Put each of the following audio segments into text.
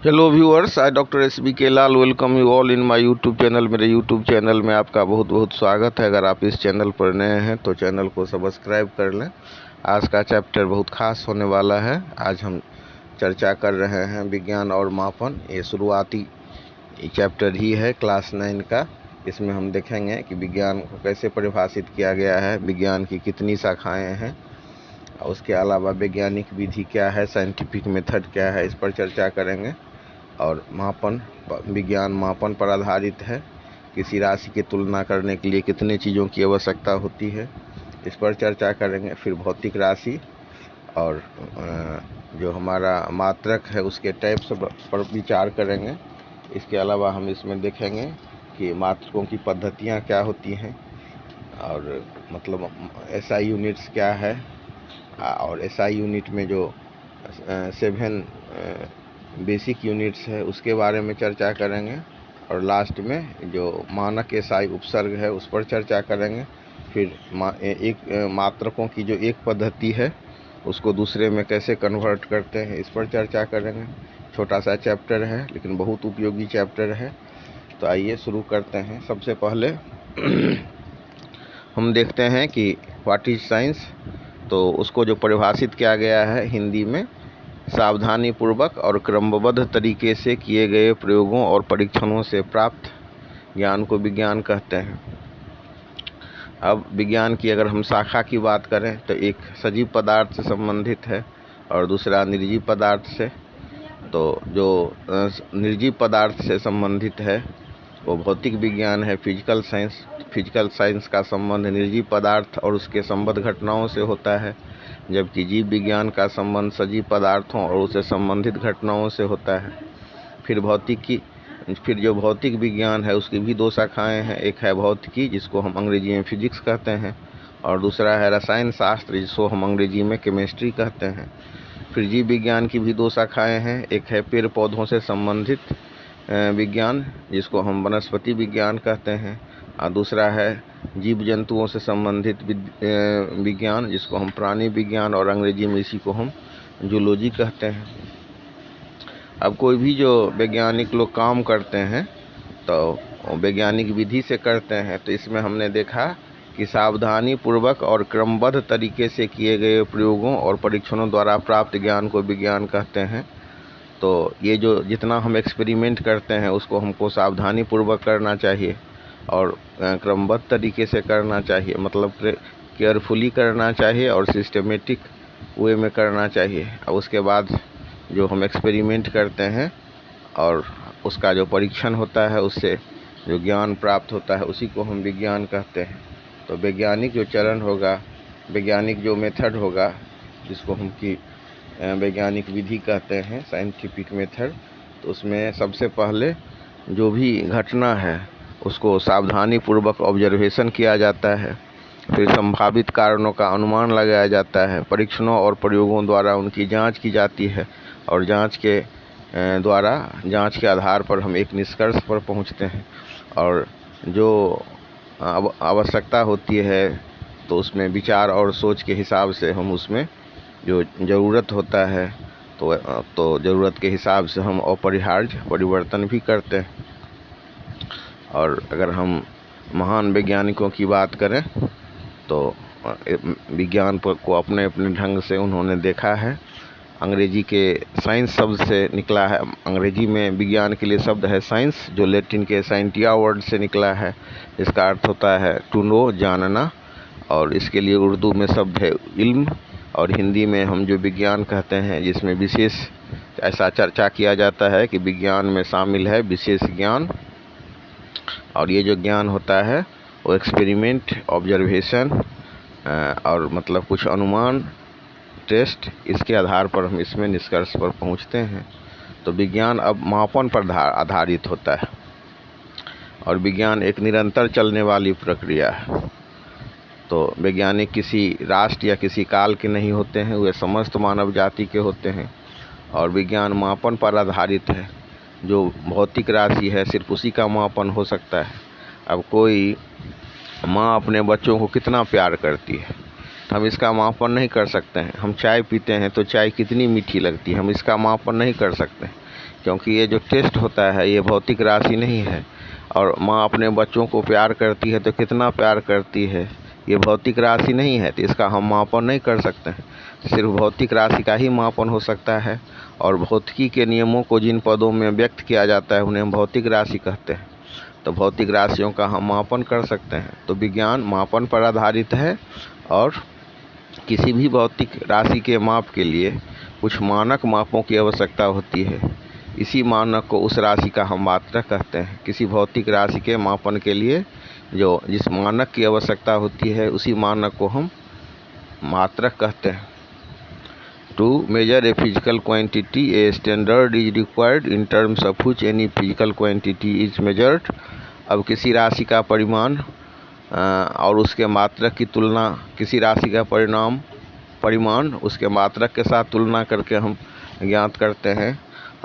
Hello viewers, I doctor SBK Lal welcome you all in my YouTube channel. मेरे YouTube channel में आपका बहुत बहुत स्वागत है। अगर आप इस चैनल पर नए हैं तो चैनल को सब्सक्राइब कर लें। आज का चैप्टर बहुत खास होने वाला है। आज हम चर्चा कर रहे हैं विज्ञान और मापन। ये शुरुआती चैप्टर ही है क्लास 9 का। इसमें हम देखेंगे कि विज्ञान को कैसे परिभाषित किया गया है, विज्ञान की कितनी शाखाएँ हैं, उसके अलावा वैज्ञानिक विधि क्या है, साइंटिफिक मेथड क्या है, इस पर चर्चा करेंगे। और मापन, विज्ञान मापन पर आधारित है। किसी राशि की तुलना करने के लिए कितने चीज़ों की आवश्यकता होती है, इस पर चर्चा करेंगे। फिर भौतिक राशि और जो हमारा मात्रक है उसके टाइप्स पर विचार करेंगे। इसके अलावा हम इसमें देखेंगे कि मात्रकों की पद्धतियाँ क्या होती हैं और मतलब SI यूनिट्स क्या है, और SI यूनिट में जो 7 बेसिक यूनिट्स है उसके बारे में चर्चा करेंगे। और लास्ट में जो मानक SI उपसर्ग है उस पर चर्चा करेंगे। फिर एक मात्रकों की जो एक पद्धति है उसको दूसरे में कैसे कन्वर्ट करते हैं, इस पर चर्चा करेंगे। छोटा सा चैप्टर है लेकिन बहुत उपयोगी चैप्टर है। तो आइए शुरू करते हैं। सबसे पहले हम देखते हैं कि व्हाट इज साइंस। तो उसको जो परिभाषित किया गया है हिंदी में, सावधानी पूर्वक और क्रमबद्ध तरीके से किए गए प्रयोगों और परीक्षणों से प्राप्त ज्ञान को विज्ञान कहते हैं। अब विज्ञान की अगर हम शाखा की बात करें तो एक सजीव पदार्थ से संबंधित है और दूसरा निर्जीव पदार्थ से। तो जो निर्जीव पदार्थ से संबंधित है वो भौतिक विज्ञान है, फिजिकल साइंस। फिजिकल साइंस का संबंध निर्जीव पदार्थ और उसके संबद्ध घटनाओं से होता है, जबकि जीव विज्ञान का संबंध सजीव पदार्थों और उससे संबंधित घटनाओं से होता है। फिर जो भौतिक विज्ञान है उसकी भी दो शाखाएं हैं। एक है भौतिकी, जिसको हम अंग्रेजी में फिजिक्स कहते हैं, और दूसरा है रसायन शास्त्र, जिसको हम अंग्रेजी में केमिस्ट्री कहते हैं। फिर जीव विज्ञान की भी दो शाखाएं हैं। एक है पेड़ पौधों से संबंधित विज्ञान, जिसको हम वनस्पति विज्ञान कहते हैं, और दूसरा है जीव जंतुओं से संबंधित विज्ञान, जिसको हम प्राणी विज्ञान और अंग्रेजी में इसी को हम जूलॉजी कहते हैं। अब कोई भी जो वैज्ञानिक लोग काम करते हैं तो वैज्ञानिक विधि से करते हैं। तो इसमें हमने देखा कि सावधानी पूर्वक और क्रमबद्ध तरीके से किए गए प्रयोगों और परीक्षणों द्वारा प्राप्त ज्ञान को विज्ञान कहते हैं। तो ये जो जितना हम एक्सपेरिमेंट करते हैं उसको हमको सावधानी पूर्वक करना चाहिए और क्रमबद्ध तरीके से करना चाहिए, मतलब केयरफुली करना चाहिए और सिस्टमेटिक वे में करना चाहिए। और उसके बाद जो हम एक्सपेरिमेंट करते हैं और उसका जो परीक्षण होता है उससे जो ज्ञान प्राप्त होता है उसी को हम विज्ञान कहते हैं। तो वैज्ञानिक जो चरण होगा, वैज्ञानिक जो मेथड होगा, जिसको हम की वैज्ञानिक विधि कहते हैं, साइंटिफिक मेथड, तो उसमें सबसे पहले जो भी घटना है उसको सावधानी पूर्वक ऑब्जर्वेशन किया जाता है। फिर संभावित कारणों का अनुमान लगाया जाता है। परीक्षणों और प्रयोगों द्वारा उनकी जांच की जाती है और जांच के आधार पर हम एक निष्कर्ष पर पहुंचते हैं। और जो आवश्यकता होती है तो उसमें विचार और सोच के हिसाब से हम उसमें जो ज़रूरत होता है तो ज़रूरत के हिसाब से हम अपरिहार्य परिवर्तन भी करते हैं। और अगर हम महान वैज्ञानिकों की बात करें तो विज्ञान को अपने अपने ढंग से उन्होंने देखा है। अंग्रेजी के साइंस शब्द से निकला है। अंग्रेजी में विज्ञान के लिए शब्द है साइंस, जो लैटिन के साइंटिया वर्ड से निकला है। इसका अर्थ होता है टू नो, जानना, और इसके लिए उर्दू में शब्द है इल्म। और हिंदी में हम जो विज्ञान कहते हैं, जिसमें विशेष ऐसा चर्चा किया जाता है कि विज्ञान में शामिल है विशेष ज्ञान। और ये जो ज्ञान होता है वो एक्सपेरिमेंट, ऑब्जर्वेशन और मतलब कुछ अनुमान, टेस्ट, इसके आधार पर हम इसमें निष्कर्ष पर पहुंचते हैं। तो विज्ञान अब मापन पर आधारित होता है और विज्ञान एक निरंतर चलने वाली प्रक्रिया है। तो वैज्ञानिक किसी राष्ट्र या किसी काल के नहीं होते हैं, वे समस्त मानव जाति के होते हैं। और विज्ञान मापन पर आधारित है। जो भौतिक राशि है सिर्फ उसी का मापन हो सकता है। अब कोई माँ अपने बच्चों को कितना प्यार करती है, तो हम इसका मापन नहीं कर सकते हैं। हम चाय पीते हैं तो चाय कितनी मीठी लगती है, हम इसका मापन नहीं कर सकते, क्योंकि ये जो टेस्ट होता है ये भौतिक राशि नहीं है। और माँ अपने बच्चों को प्यार करती है तो कितना प्यार करती है, ये भौतिक राशि नहीं है, तो इसका हम मापन नहीं कर सकते हैं। सिर्फ भौतिक राशि का ही मापन हो सकता है, और भौतिकी के नियमों को जिन पदों में व्यक्त किया जाता है उन्हें हम भौतिक राशि कहते हैं। तो भौतिक राशियों का हम मापन कर सकते हैं। तो विज्ञान मापन पर आधारित है, और किसी भी भौतिक राशि के माप के लिए कुछ मानक मापों की आवश्यकता होती है। इसी मानक को उस राशि का हम मात्रक कहते हैं। किसी भौतिक राशि के मापन के लिए जिस मानक की आवश्यकता होती है उसी मानक को हम मात्रक कहते हैं। To measure a physical quantity a standard is required in terms of which any physical quantity is measured. अब किसी राशि का परिमाण और उसके मात्रक की तुलना, किसी राशि का परिमाण उसके मात्रक के साथ तुलना करके हम ज्ञात करते हैं।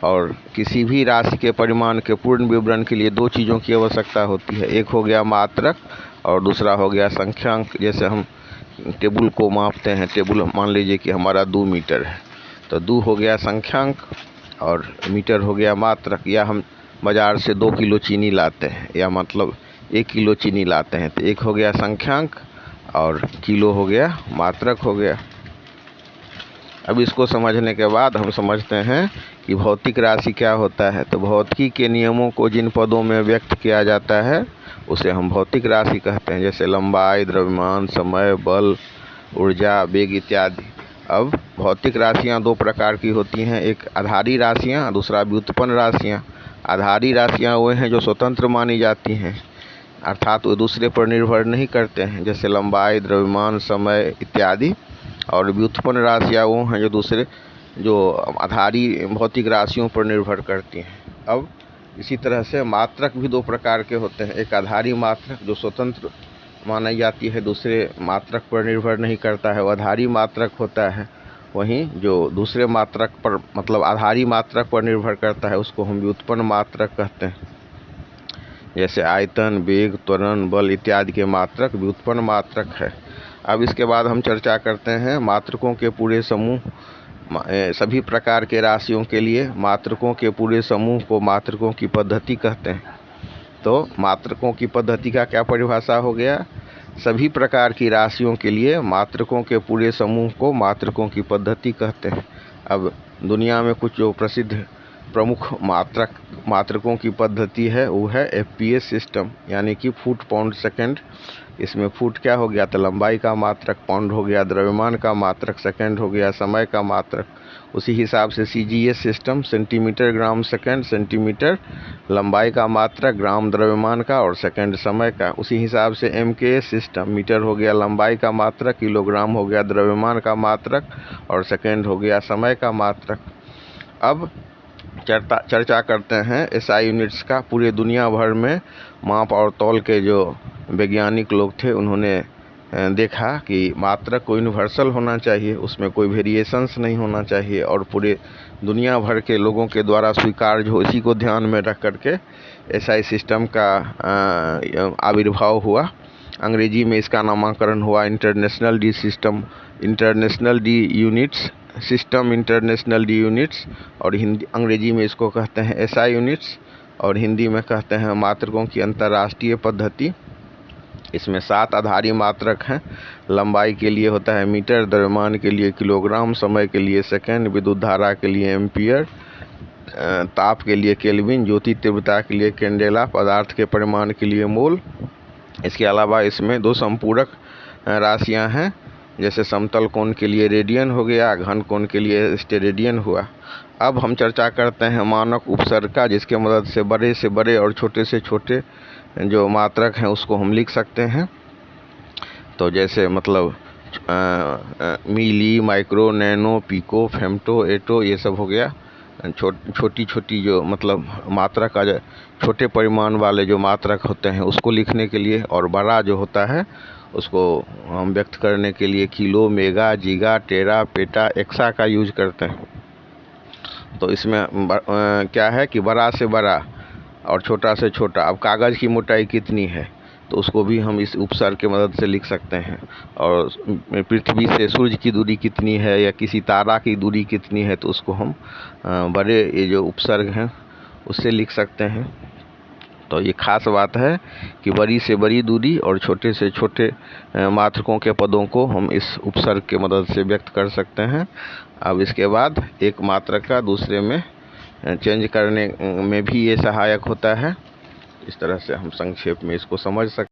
और किसी भी राशि के परिमाण के पूर्ण विवरण के लिए दो चीज़ों की आवश्यकता होती है, एक हो गया मात्रक और दूसरा हो गया संख्यांक। जैसे हम टेबल को मापते हैं, टेबल मान लीजिए कि हमारा 2 मीटर है, तो 2 हो गया संख्यांक और मीटर हो गया मात्रक। या हम बाज़ार से 2 किलो चीनी लाते हैं, या मतलब 1 किलो चीनी लाते हैं, तो 1 हो गया संख्यांक और किलो हो गया मात्रक हो गया। अब इसको समझने के बाद हम समझते हैं कि भौतिक राशि क्या होता है। तो भौतिकी के नियमों को जिन पदों में व्यक्त किया जाता है उसे हम भौतिक राशि कहते हैं, जैसे लंबाई, द्रव्यमान, समय, बल, ऊर्जा, वेग इत्यादि। अब भौतिक राशियाँ 2 प्रकार की होती हैं, एक आधारी राशियाँ, दूसरा व्युत्पन्न राशियाँ। आधारी राशियाँ वो हैं जो स्वतंत्र मानी जाती हैं, अर्थात वो दूसरे पर निर्भर नहीं करते हैं, जैसे लंबाई, द्रव्यमान, समय इत्यादि। और व्युत्पन्न राशियाँ वो हैं जो आधारी भौतिक राशियों पर निर्भर करती हैं। अब इसी तरह से मात्रक भी 2 प्रकार के होते हैं, एक आधारी मात्रक जो स्वतंत्र मानी जाती है, दूसरे मात्रक पर निर्भर नहीं करता है, वो आधारी मात्रक होता है। वहीं जो दूसरे मात्रक पर मतलब आधारी मात्रक पर निर्भर करता है उसको हम व्युत्पन्न मात्रक कहते हैं, जैसे आयतन, वेग, त्वरण, बल इत्यादि के मात्रक व्युत्पन्न मात्रक है। अब इसके बाद हम चर्चा करते हैं मात्रकों के पूरे समूह। सभी प्रकार के राशियों के लिए मात्रकों के पूरे समूह को मात्रकों की पद्धति कहते हैं। तो मात्रकों की पद्धति का क्या परिभाषा हो गया? सभी प्रकार की राशियों के लिए मात्रकों के पूरे समूह को मात्रकों की पद्धति कहते हैं। अब दुनिया में कुछ जो प्रसिद्ध प्रमुख मात्रकों की पद्धति है वो है FPS सिस्टम, यानी कि फुट, पाउंड, सेकंड। इसमें फुट क्या हो गया? तो लंबाई का मात्रक, पाउंड हो गया द्रव्यमान का मात्रक, सेकंड हो गया समय का मात्रक। उसी हिसाब से CGS सिस्टम सेंटीमीटर, ग्राम, सेकंड। सेंटीमीटर लंबाई का मात्रक, ग्राम द्रव्यमान का और सेकंड समय का। उसी हिसाब से MKS सिस्टम, मीटर हो गया लंबाई का मात्रक, किलोग्राम हो गया द्रव्यमान का मात्रक और सेकंड हो गया समय का मात्रक। अब चर्चा करते हैं SI यूनिट्स का। पूरे दुनिया भर में माप और तौल के जो वैज्ञानिक लोग थे उन्होंने देखा कि मात्रक को यूनिवर्सल होना चाहिए, उसमें कोई वेरिएशंस नहीं होना चाहिए, और पूरे दुनिया भर के लोगों के द्वारा स्वीकार्य हो, इसी को ध्यान में रख करके SI सिस्टम का आविर्भाव हुआ। अंग्रेजी में इसका नामकरण हुआ international D system, international D units system, international D units. और अंग्रेजी में इसको कहते हैं SI यूनिट्स, और हिंदी में कहते हैं मात्रकों की अंतर्राष्ट्रीय पद्धति। इसमें 7 आधारी मात्रक हैं। लंबाई के लिए होता है मीटर, द्रव्यमान के लिए किलोग्राम, समय के लिए सेकंड, विद्युत धारा के लिए एम्पियर, ताप के लिए केल्विन, ज्योति तीव्रता के लिए कैंडेला, पदार्थ के परिमाण के लिए मोल। इसके अलावा इसमें 2 संपूरक राशियां हैं, जैसे समतल कोण के लिए रेडियन हो गया, घन कोण के लिए स्टेरेडियन हुआ। अब हम चर्चा करते हैं मानक उपसर्ग का, जिसके मदद से बड़े और छोटे से छोटे जो मात्रक हैं उसको हम लिख सकते हैं। तो जैसे मतलब मिली, माइक्रो, नैनो, पिको, फेम्टो, एटो, ये सब हो गया। छोटी छोटी जो मतलब मात्रक का छोटे परिमाण वाले जो मात्रक होते हैं उसको लिखने के लिए, और बड़ा जो होता है उसको हम व्यक्त करने के लिए किलो, मेगा, जीगा, टेरा, पेटा, एक्सा का यूज करते हैं। तो इसमें क्या है कि बड़ा से बड़ा और छोटा से छोटा। अब कागज़ की मोटाई कितनी है? तो उसको भी हम इस उपसर्ग के मदद से लिख सकते हैं। और पृथ्वी से सूर्य की दूरी कितनी है या किसी तारा की दूरी कितनी है, तो उसको हम बड़े ये जो उपसर्ग हैं उससे लिख सकते हैं। तो ये खास बात है कि बड़ी से बड़ी दूरी और छोटे से छोटे मात्रकों के पदों को हम इस उपसर्ग के मदद से व्यक्त कर सकते हैं। अब इसके बाद एक मात्रक का दूसरे में चेंज करने में भी ये सहायक होता है। इस तरह से हम संक्षेप में इसको समझ सकते हैं।